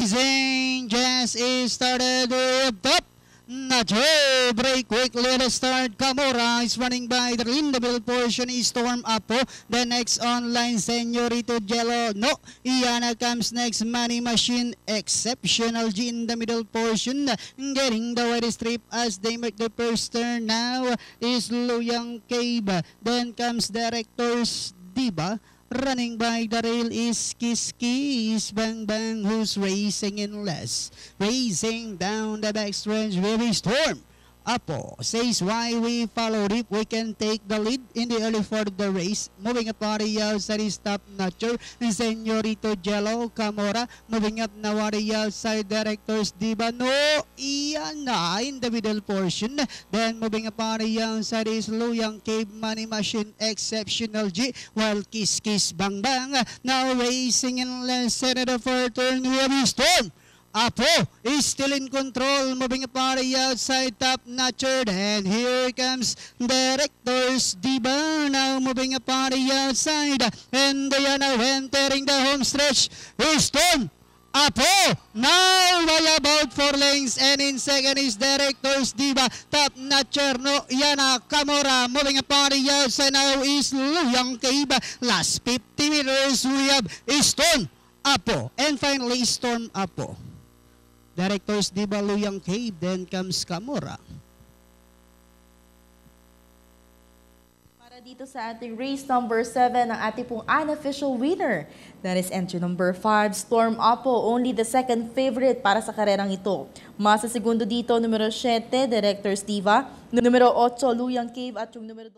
Racing just is started with top. Nacho break quickly to start. Camora is running by the in the middle portion is Storm Apo. The next online Señorito Jello. No, Iana comes next. Money Machine Exceptional G in the middle portion. Getting the white strip as they make the first turn. Now is Luyang Cave. Then comes Directors Diva. Running by the rail is Kiss Kiss Bang Bang, who's racing in less. Racing down the backstretch, very Storm Apo says why we followed if we can take the lead in the early part of the race. Moving up on the outside is Top Notcher, Señorito Jello. Camora moving up now on the outside. Directors Diva. No, Iana in the middle portion. Then moving up on the outside is Luyang Cave, Money Machine Exceptional G, while Kiss Kiss Bang Bang now racing in less than the fourth turn. Heavy Storm Apo is still in control, moving up on the outside. Top Notcher, and here comes Directors Diva now moving up on the outside, and they are now entering the home stretch. Here's Storm Apo now by about 4 lengths, and in second is Directors Diva. Top Notcher, no, Yana Camora moving up on the outside now is Luyang Cave. Last 50 meters we have is Storm Apo, and finally Storm Apo. Directors Diva, Luyang Cave, then comes Camora. Para dito sa ating race number 7, ang ating pong unofficial winner. That is entry number 5, Storm Apo, only the second favorite para sa karerang ito. Mas sa segundo dito, numero 7, Directors Diva, numero 8, Luyang Cave, at yung numero